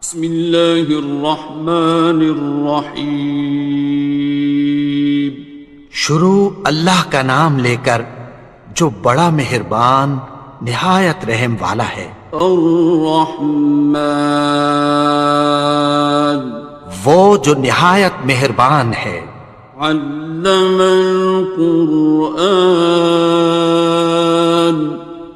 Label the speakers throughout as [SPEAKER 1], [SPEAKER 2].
[SPEAKER 1] بسم اللہ الرحمن الرحیم۔
[SPEAKER 2] شروع اللہ کا نام لے کر جو بڑا مہربان نہایت رحم والا ہے۔
[SPEAKER 1] الرحمن،
[SPEAKER 2] وہ جو نہایت مہربان ہے۔
[SPEAKER 1] علم القرآن،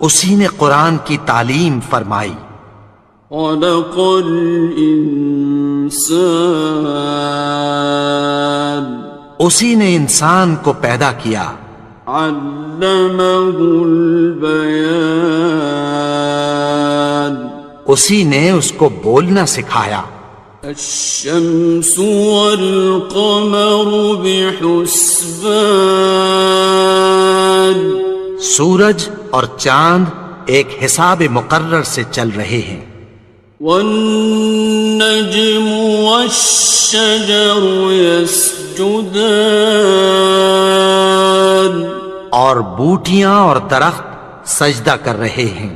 [SPEAKER 2] اسی نے قرآن کی تعلیم فرمائی۔
[SPEAKER 1] خلق الانسان،
[SPEAKER 2] اسی نے انسان کو پیدا کیا۔
[SPEAKER 1] علمہ البیان،
[SPEAKER 2] اسی نے اس کو بولنا سکھایا۔
[SPEAKER 1] الشمس والقمر بحسبان،
[SPEAKER 2] سورج اور چاند ایک حساب مقرر سے چل رہے ہیں۔
[SPEAKER 1] والنجم والشجر يسجدان،
[SPEAKER 2] اور بوٹیاں اور درخت سجدہ کر رہے ہیں۔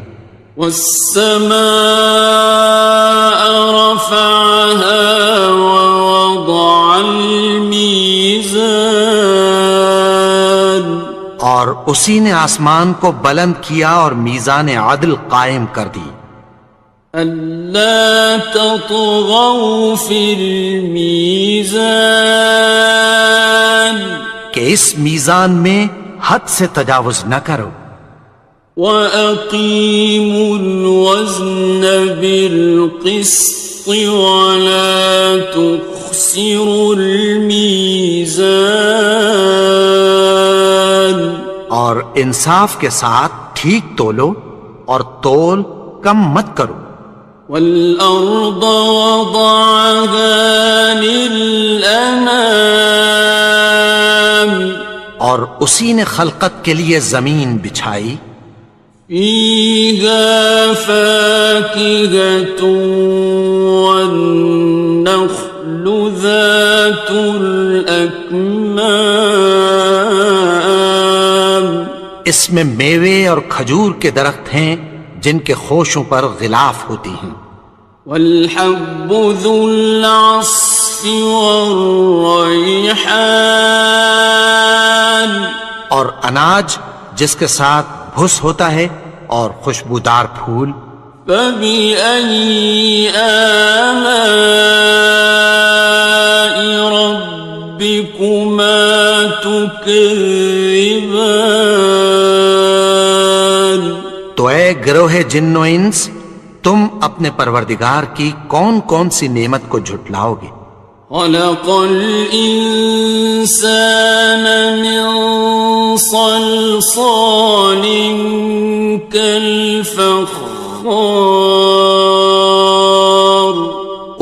[SPEAKER 1] والسماء رفعها ووضع الميزان،
[SPEAKER 2] اور اسی نے آسمان کو بلند کیا اور میزان عدل قائم کر دی۔
[SPEAKER 1] ألا تطغوا في الميزان،
[SPEAKER 2] کہ اس میزان میں حد سے تجاوز نہ کرو۔
[SPEAKER 1] وَأَقِيمُوا الْوَزْنَ بِالْقِسْطِ وَلَا تُخْسِرُوا الْمِيزَانَ،
[SPEAKER 2] اور انصاف کے ساتھ ٹھیک تولو اور تول کم مت کرو۔
[SPEAKER 1] وَالْأَرْضَ وَضَعَهَا لِلْأَنَامِ،
[SPEAKER 2] اور اسی نے خلقت کے لیے زمین بچھائی۔
[SPEAKER 1] فِيهَا فَاكِهَةٌ وَالنَّخْلُ ذَاتُ الْأَكْمَامِ،
[SPEAKER 2] اس میں میوے اور کھجور کے درخت ہیں جن کے خوشوں پر غلاف ہوتی ہیں۔
[SPEAKER 1] وَالْحَبُّ ذُو الْعَصْفِ وَالرَّيْحَانِ،
[SPEAKER 2] اور اناج جس کے ساتھ بھس ہوتا ہے اور خوشبودار پھول۔
[SPEAKER 1] فَبِأَيِّ آلَاءِ رَبِّكُمَا تُكَذِّبَانِ،
[SPEAKER 2] تو اے گروہ جن و انس، تم اپنے پروردگار کی کون کون سی نعمت کو جھٹلاؤ گے؟
[SPEAKER 1] خَلَقَ الْإِنسَانَ مِنْ صَلْصَالٍ كَالْفَخَّارِ،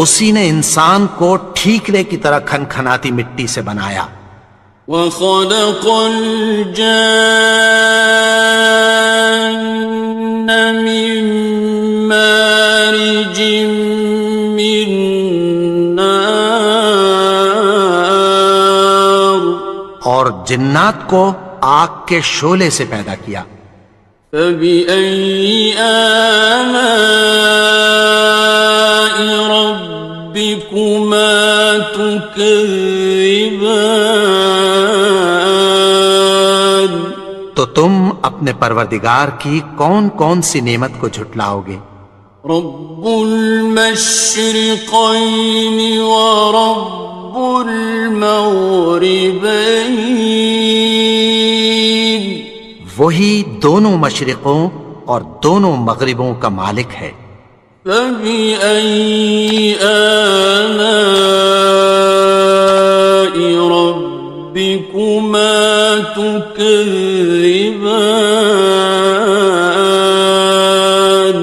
[SPEAKER 2] اسی نے انسان کو ٹھیکرے کی طرح کھنکھناتی مٹی سے بنایا۔
[SPEAKER 1] وَخَلَقَ الْجَانَّ مِن مَّارِجٍ مِّن نَّارٍ،
[SPEAKER 2] اور جنات کو آگ کے شعلے سے پیدا کیا۔
[SPEAKER 1] فَبِأَيِّ آلَاءِ رَبِّكُمَا تُكَذِّبَانِ،
[SPEAKER 2] تو تم اپنے پروردگار کی کون کون سی نعمت کو جھٹلاؤ گے؟
[SPEAKER 1] رب المشرقین ورب المغربین،
[SPEAKER 2] وہی دونوں مشرقوں اور دونوں مغربوں کا مالک ہے۔
[SPEAKER 1] فَبِأَيِّ آلَاءِ رَبِّكُمَا تُكَذِّبَانِ،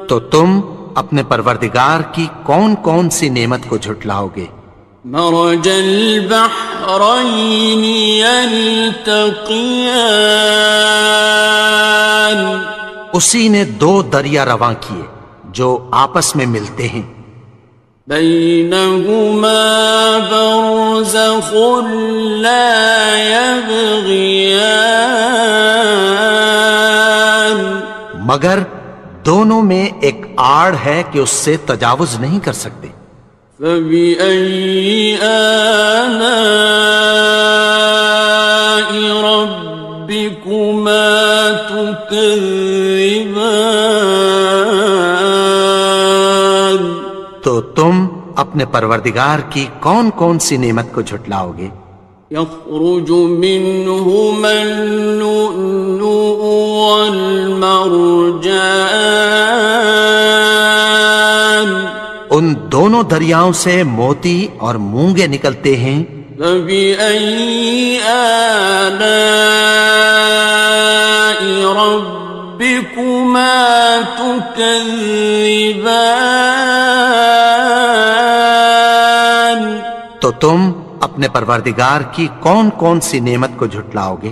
[SPEAKER 2] تو تم اپنے پروردگار کی کون کون سی نعمت کو جھٹلاؤ گے؟
[SPEAKER 1] مرج البحرین یلتقیان،
[SPEAKER 2] اسی نے دو دریا رواں کیے جو آپس میں ملتے ہیں۔
[SPEAKER 1] بینہما برزخ لا یبغیان،
[SPEAKER 2] مگر دونوں میں ایک آڑ ہے کہ اس سے تجاوز نہیں کر سکتے۔
[SPEAKER 1] فبأي آلاء ربكما تكذبان؟
[SPEAKER 2] تو تم اپنے پروردگار کی کون کون سی نعمت کو جھٹلاؤ گے؟
[SPEAKER 1] يخرج منهما اللؤلؤ والمرجان،
[SPEAKER 2] ان دونوں دریاؤں سے موتی اور مونگے نکلتے ہیں۔
[SPEAKER 1] فبأي آلاء ربكما تكذبان؟
[SPEAKER 2] تو تم اپنے پروردگار کی کون کون سی نعمت کو جھٹلاؤ گے؟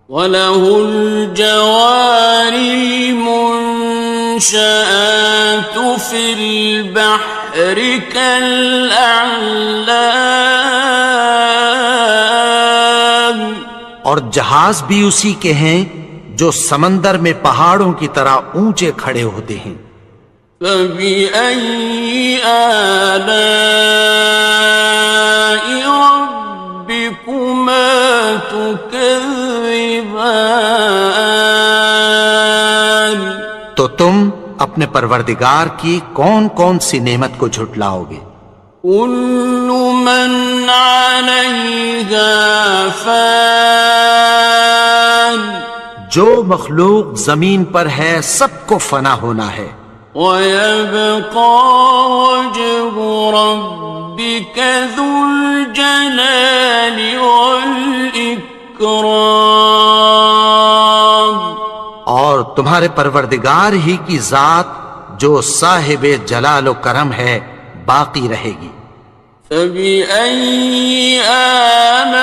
[SPEAKER 1] وَلَهُ الْجَوَارِ الْمُنشَآتُ فِي الْبَحْرِ كَالْأَعْلَامِ،
[SPEAKER 2] اور جہاز بھی اسی کے ہیں جو سمندر میں پہاڑوں کی طرح اونچے کھڑے ہوتے ہیں۔
[SPEAKER 1] فَبِأَيِّ آلَاءِ رَبِّكُمَا تُكَذِّبَانِ؟
[SPEAKER 2] تو تم اپنے پروردگار کی کون کون سی نعمت کو جھٹلاؤ گے؟
[SPEAKER 1] كُلُّ مَنْ عَلَيْهَا فَانٍ،
[SPEAKER 2] جو مخلوق زمین پر ہے سب کو فنا ہونا ہے۔
[SPEAKER 1] وَيَبْقَى وَجْهُ رَبِّكَ ذُو الْجَلَالِ وَالْإِكْرَامِ،
[SPEAKER 2] اور تمہارے پروردگار ہی کی ذات جو صاحب جلال و کرم ہے باقی رہے گی۔
[SPEAKER 1] فَبِأَيِّ آلَاءِ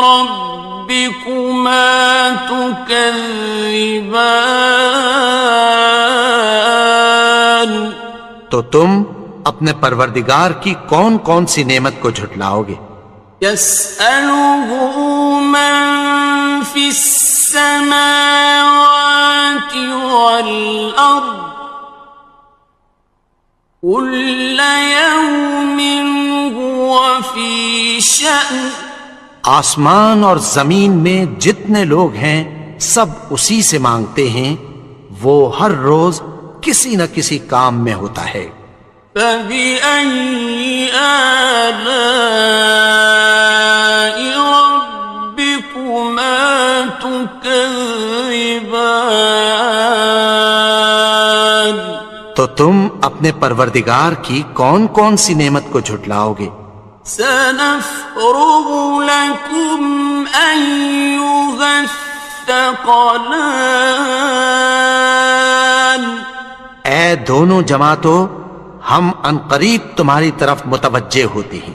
[SPEAKER 1] رَبِّكُمَا تُكَذِّبَانِ؟
[SPEAKER 2] تو تم اپنے پروردگار کی کون کون سی نعمت کو جھٹلاؤ گے؟
[SPEAKER 1] يَسْأَلُهُ مَن فِي السَّمَاوَاتِ وَالْأَرْضِ كُلَّ يَوْمٍ هُوَ فِي شَأْنٍ،
[SPEAKER 2] آسمان اور زمین میں جتنے لوگ ہیں سب اسی سے مانگتے ہیں، وہ ہر روز کسی نہ کسی کام میں ہوتا ہے۔
[SPEAKER 1] فَبِأَيِّ آلَاءِ رَبِّكُمَا تُكَذِّبَانِ؟
[SPEAKER 2] تو تم اپنے پروردگار کی کون کون سی نعمت کو جھٹلاؤ گے؟
[SPEAKER 1] سَنَفْرُغُ لَكُمْ أَيُّهَ الثَّقَلَانِ،
[SPEAKER 2] اے دونوں جماعتوں، ہم عنقریب تمہاری طرف متوجہ ہوتے ہیں۔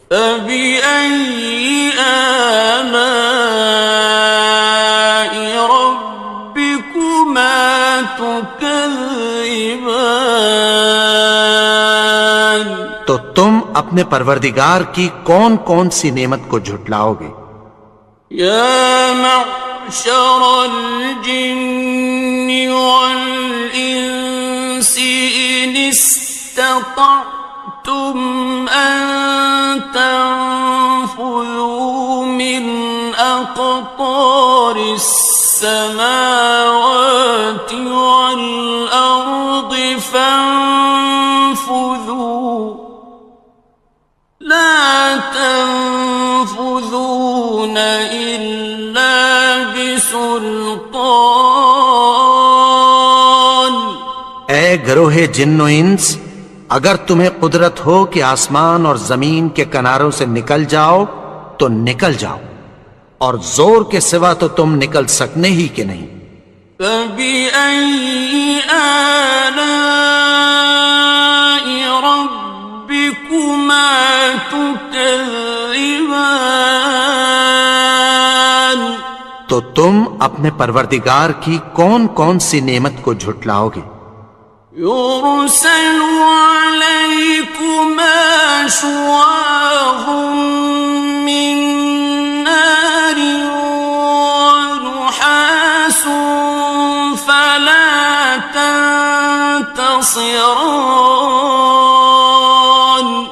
[SPEAKER 1] فَبِأَيِّ آلَاءِ رَبِّكُمَا تُكَذِّبَانِ؟
[SPEAKER 2] تو تم اپنے پروردگار کی کون کون سی نعمت کو جھٹلاؤ گے؟
[SPEAKER 1] يَا مَعْشَرَ الْجِنِّ وَالْإِنسِ إِنِ اسْتَطَعْتُمْ أَن تَنفُذُوا مِنْ أَقْطَارِ السَّمَاوَاتِ وَالْأَرْضِ فَانفُذُوا لَا تَنفُذُونَ إِلَّا بِسُلْطَانٍ۔
[SPEAKER 2] اے گروہ جن و انس، اگر تمہیں قدرت ہو کہ آسمان اور زمین کے کناروں سے نکل جاؤ تو نکل جاؤ، اور زور کے سوا تو تم نکل سکنے ہی کہ نہیں۔
[SPEAKER 1] فَبِأَيِّ آلَاءِ رَبِّكُمَا تُكَذِّبَانِ؟
[SPEAKER 2] تو تم اپنے پروردگار کی کون کون سی نعمت کو جھٹلاؤ گے؟
[SPEAKER 1] يُرْسَلُ عَلَيْكُمَا شُوَاظٌ مِّن نَّارٍ وَنُحَاسٌ فَلَا ناصران.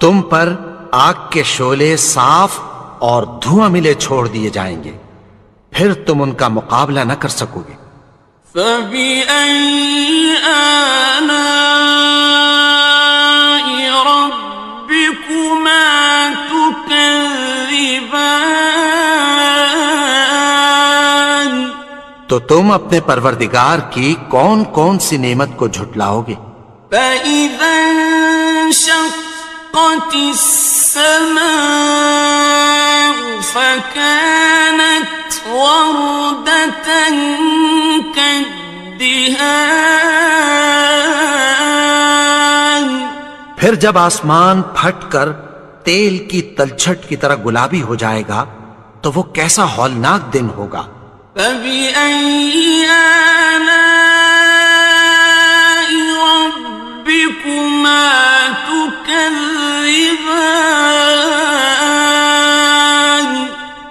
[SPEAKER 2] تم پر آگ کے شعلے صاف اور دھواں ملے چھوڑ دیے جائیں گے، پھر تم ان کا مقابلہ نہ کر سکو گے۔
[SPEAKER 1] فَبِأَيِّ آلَاءِ رَبِّكُمَا تُكَذِّبَانِ.
[SPEAKER 2] تو تم اپنے پروردگار کی کون کون سی نعمت کو جھٹلاؤ گے؟
[SPEAKER 1] فَإِذَا انشَقَّتِ السَّمَاءُ فَكَانَتْ وَرْدَةً كَالدِّهَانِ.
[SPEAKER 2] پھر جب آسمان پھٹ کر تیل کی تلچھٹ کی طرح گلابی ہو جائے گا تو وہ کیسا ہولناک دن ہوگا۔
[SPEAKER 1] فَبِأَيِّ آلَاءِ رَبِّكُمَا تُكَذِّبَانِ.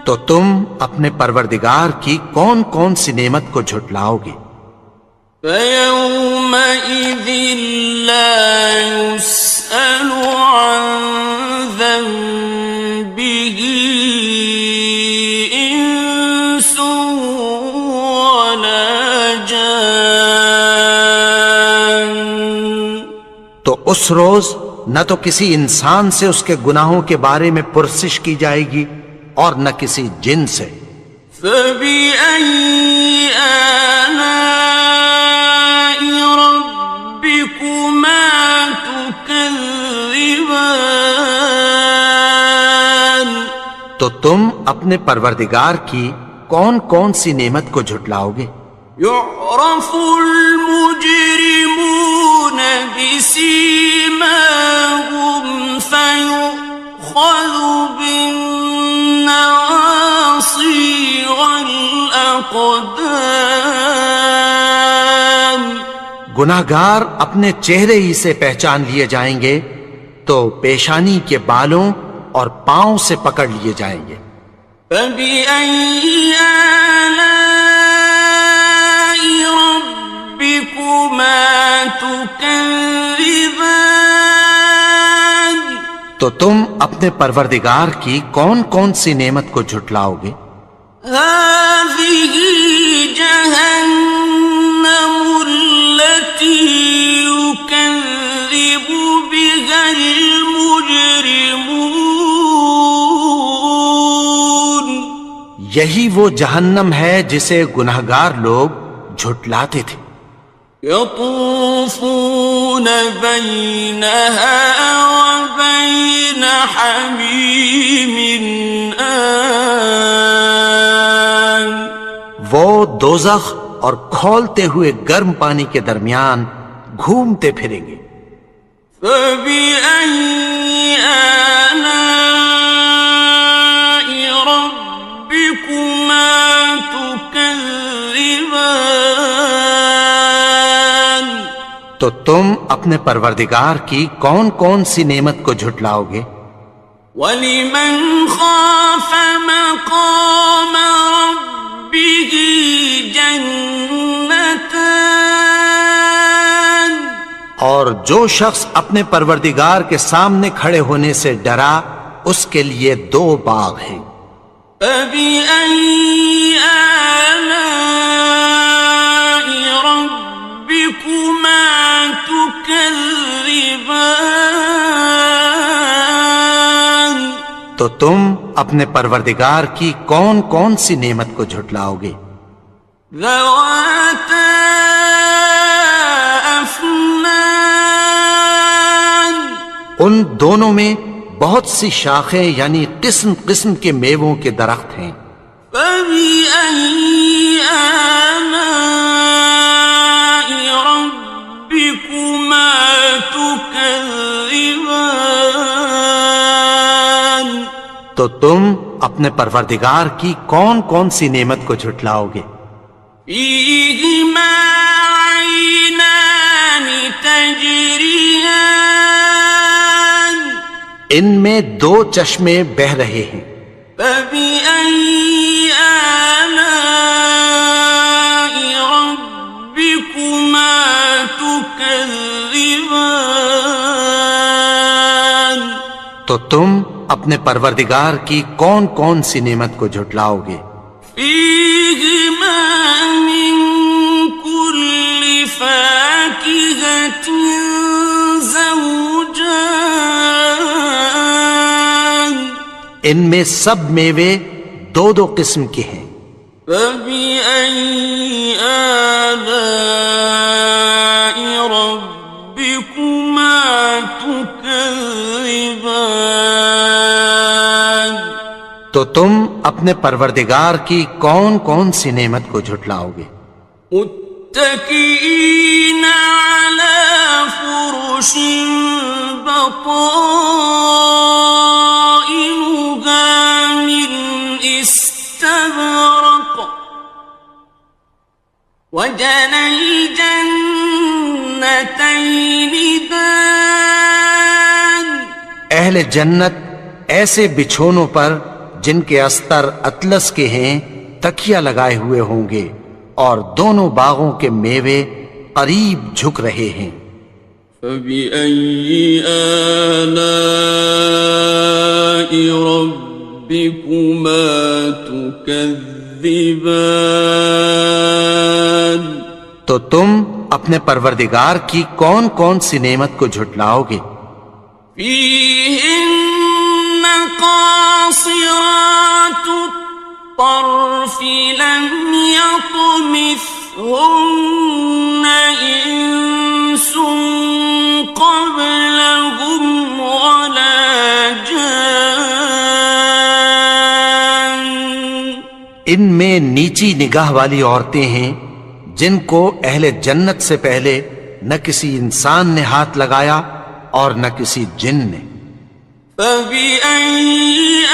[SPEAKER 2] تو تم اپنے پروردگار کی کون کون سی نعمت کو جھٹلاؤ گے؟
[SPEAKER 1] فَيَوْمَئِذٍ لَا يُسْأَلُ عَنْ ذَنبِهِ إِنسٌ وَلَا جَانٌ.
[SPEAKER 2] تو اس روز نہ تو کسی انسان سے اس کے گناہوں کے بارے میں پرسش کی جائے گی اور نہ کسی جن سے۔
[SPEAKER 1] فَبِأَيِّ آلَاءِ رَبِّكُمَا تُكَذِّبَانِ.
[SPEAKER 2] تو تم اپنے پروردگار کی کون کون سی نعمت کو جھٹلاؤ گے؟
[SPEAKER 1] يُعْرَفُ الْمُجْرِمُونَ بِسِيمَاهُمْ فَيُؤْخَذُ بِالنَّوَاصِي وَالْأَقْدَامِ.
[SPEAKER 2] گناہگار اپنے چہرے ہی سے پہچان لیے جائیں گے تو پیشانی کے بالوں اور پاؤں سے پکڑ لیے جائیں گے۔
[SPEAKER 1] فَبِأَيِّ آلَاءِ رَبِّكُمَا تُكَذِّبَانِ.
[SPEAKER 2] تو تم اپنے پروردگار کی کون کون سی نعمت کو جھٹلاؤ گے؟
[SPEAKER 1] هَٰذِهِ جَهَنَّمُ الَّتِي يُكَذِّبُ بِهَا الْمُجْرِمُونَ.
[SPEAKER 2] یہی وہ جہنم ہے جسے گناہگار لوگ جھٹلاتے تھے۔
[SPEAKER 1] يَطُوفُونَ بَيْنَهَا وَبَيْنَ حَمِيمٍ آنٍ.
[SPEAKER 2] وہ دوزخ اور کھولتے ہوئے گرم پانی کے درمیان گھومتے پھریں گے۔
[SPEAKER 1] فَبِأَيِّ آلَاءِ رَبِّكُمَا تُكَذِّبَانِ.
[SPEAKER 2] تو تم اپنے پروردگار کی کون کون سی نعمت کو جھٹلاؤ گے؟
[SPEAKER 1] وَلِمَنْ خَافَ مَقَامَ رَبِّهِ جَنَّتَانِ.
[SPEAKER 2] اور جو شخص اپنے پروردگار کے سامنے کھڑے ہونے سے ڈرا اس کے لیے دو باغ ہیں۔
[SPEAKER 1] فَبِأَيِّ آلَاءِ رَبِّكُمَا تُكَذِّبَانِ.
[SPEAKER 2] تو تم اپنے پروردگار کی کون کون سی نعمت کو جھٹلاؤ گے؟
[SPEAKER 1] ذَوَاتَا أَفْنَانٍ.
[SPEAKER 2] ان دونوں میں بہت سی شاخیں یعنی قسم قسم کے میووں کے درخت ہیں۔
[SPEAKER 1] فَبِأَيِّ آلَاءِ رَبِّكُمَا تُكَذِّبَانِ.
[SPEAKER 2] تو تم اپنے پروردگار کی کون کون سی نعمت کو جھٹلاؤ گے؟
[SPEAKER 1] فِيهِمَا عَيْنَانِ تَجْرِيَانِ.
[SPEAKER 2] ان میں دو چشمے بہہ رہے ہیں۔
[SPEAKER 1] فَبِأَيِّ آلَاءِ رَبِّكُمَا تُكَذِّبَانِ.
[SPEAKER 2] تو تم اپنے پروردگار کی کون کون سی نعمت کو جھٹلاؤ گے؟
[SPEAKER 1] فيهما من كل فاكهة زوجان
[SPEAKER 2] ان میں سب میوے دو دو قسم کے ہیں۔
[SPEAKER 1] فبأي آلاء ربكما تكذبان
[SPEAKER 2] تو تم اپنے پروردگار کی کون کون سی نعمت کو جھٹلاؤ گے؟
[SPEAKER 1] متكئين على فرش بطائنها من استبرق وجنى الجنتين دان
[SPEAKER 2] اہل جنت ایسے بچھونوں پر جن کے استر اطلس کے ہیں تکیہ لگائے ہوئے ہوں گے، اور دونوں باغوں کے میوے قریب جھک رہے ہیں۔
[SPEAKER 1] فبأي آلاء ربكما تكذبان
[SPEAKER 2] تو تم اپنے پروردگار کی کون کون سی نعمت کو جھٹلاؤ گے؟
[SPEAKER 1] فيهن قاصرات الطرف لم يطمثهن إنس قبلهم ولا جان
[SPEAKER 2] ان میں نیچی نگاہ والی عورتیں ہیں جن کو اہل جنت سے پہلے نہ کسی انسان نے ہاتھ لگایا اور نہ کسی جن نے۔
[SPEAKER 1] فبأي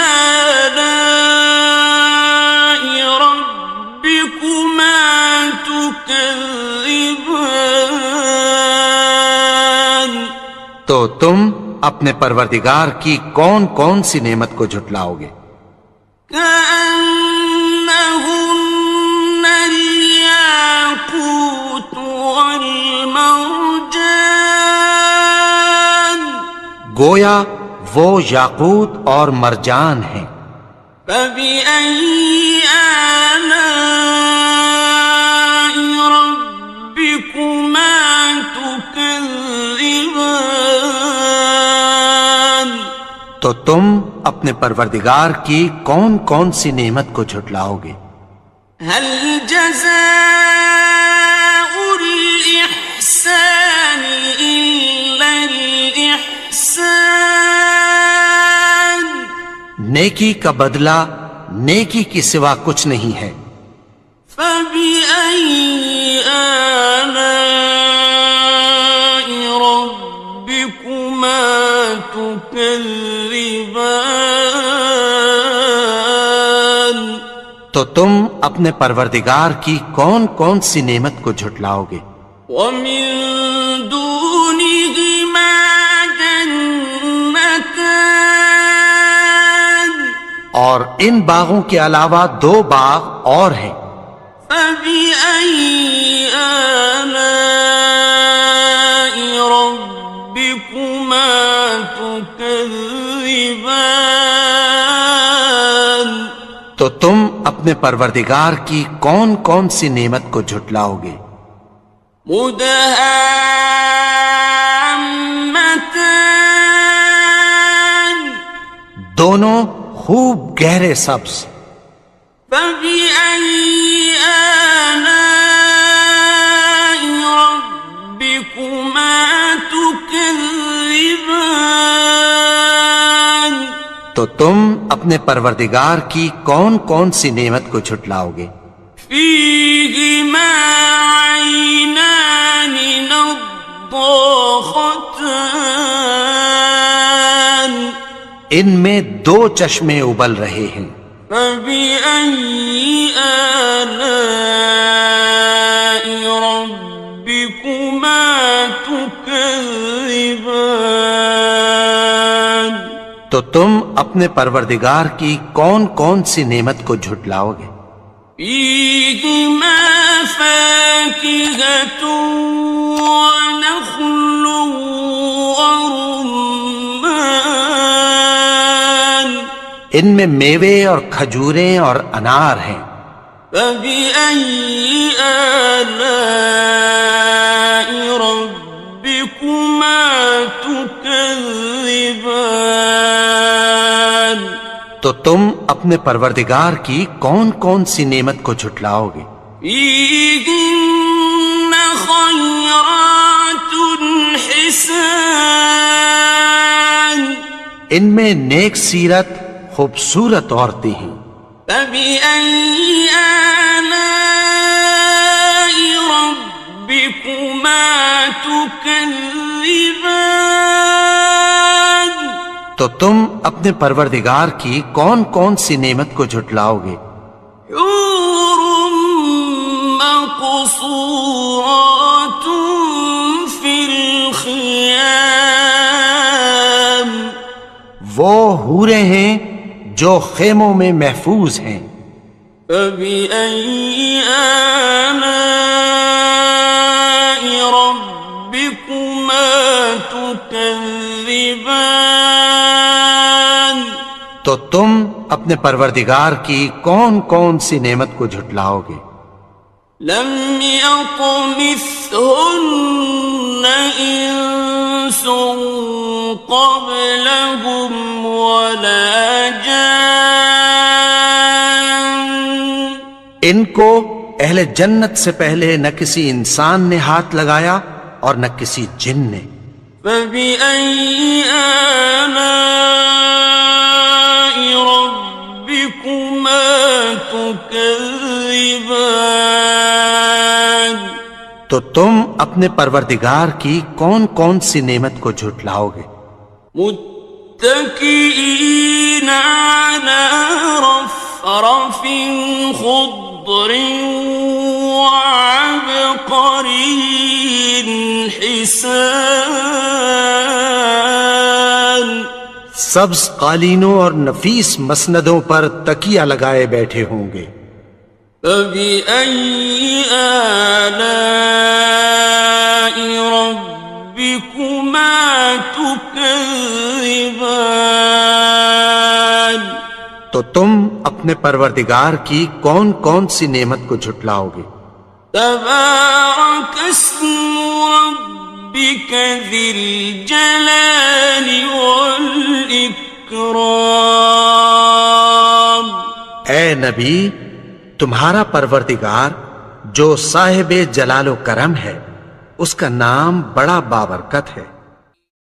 [SPEAKER 1] آلاء ربكما تكذبان
[SPEAKER 2] تو تم اپنے پروردگار کی کون کون سی نعمت کو جھٹلاؤ گے؟
[SPEAKER 1] كأنهن الياقوت والمرجان
[SPEAKER 2] گویا وہ یاقوت اور مرجان ہیں۔
[SPEAKER 1] فبأي آلاء ربكما تكذبان
[SPEAKER 2] تو تم اپنے پروردگار کی کون کون سی نعمت کو جھٹلاؤ گے؟
[SPEAKER 1] هل جزاء الإحسان إلا الإحسان
[SPEAKER 2] نیکی کا بدلہ نیکی کی سوا کچھ نہیں ہے۔
[SPEAKER 1] فبأي آلاء ربكما تكذبان
[SPEAKER 2] تو تم اپنے پروردگار کی کون کون سی نعمت کو جھٹلاؤ گے؟
[SPEAKER 1] ومن دونهما جنتان
[SPEAKER 2] اور ان باغوں کے علاوہ دو باغ اور ہیں۔
[SPEAKER 1] فبأي آلاء ربكما تكذبان
[SPEAKER 2] تو تم اپنے پروردگار کی کون کون سی نعمت کو جھٹلاؤ گے؟
[SPEAKER 1] مدهامتان
[SPEAKER 2] دونوں خوب گہرے سبز۔
[SPEAKER 1] فبأي آلاء ربكما تكذبان
[SPEAKER 2] تو تم اپنے پروردگار کی کون کون سی نعمت کو جھٹلاؤ گے؟
[SPEAKER 1] فيهما عينان نضاختان
[SPEAKER 2] ان میں دو چشمے ابل رہے ہیں۔
[SPEAKER 1] فبأي آلاء ربكما تكذبان
[SPEAKER 2] تو تم اپنے پروردگار کی کون کون سی نعمت کو جھٹلاؤ گے؟
[SPEAKER 1] فيهما فاكهة ونخل ورمان
[SPEAKER 2] ان میں میوے اور کھجوریں اور انار ہیں۔
[SPEAKER 1] فبأي آلاء ربكما تكذبان؟
[SPEAKER 2] تو تم اپنے پروردگار کی کون کون سی نعمت کو جھٹلاؤ گے؟
[SPEAKER 1] فيهن خيرات حسان،
[SPEAKER 2] ان میں نیک سیرت خوبصورت عورتیں ہیں۔
[SPEAKER 1] فبأي آلاء ربكما تكذبان؟
[SPEAKER 2] تو تم اپنے پروردگار کی کون کون سی نعمت کو جھٹلاؤ گے؟
[SPEAKER 1] حور مقصورات في الخيام،
[SPEAKER 2] وہ حوریں ہیں جو خیموں میں محفوظ ہیں۔
[SPEAKER 1] فبأي آلاء ربكما تكذبان؟
[SPEAKER 2] تو تم اپنے پروردگار کی کون کون سی نعمت کو جھٹلاؤ گے؟
[SPEAKER 1] لم يطمثهن إنس قبلهم ولا جان،
[SPEAKER 2] ان کو اہل جنت سے پہلے نہ کسی انسان نے ہاتھ لگایا اور نہ کسی جن نے۔
[SPEAKER 1] فبأي آلاء ربكما تكذبان؟
[SPEAKER 2] تو تم اپنے پروردگار کی کون کون سی نعمت کو جھٹلاؤ گے؟
[SPEAKER 1] متكئين على رفرف خضر وعبقري حسان،
[SPEAKER 2] سبز قالینوں اور نفیس مسندوں پر تکیہ لگائے بیٹھے ہوں گے۔
[SPEAKER 1] فبأي آلاء ربكما تكذبان؟
[SPEAKER 2] تو تم اپنے پروردگار کی کون کون سی نعمت کو جھٹلاؤ گے؟
[SPEAKER 1] تبارك اسم ربك ذي الجلال والإكرام۔
[SPEAKER 2] اے نبی، تمہارا پروردگار جو صاحب جلال و کرم ہے، اس کا نام بڑا بابرکت ہے۔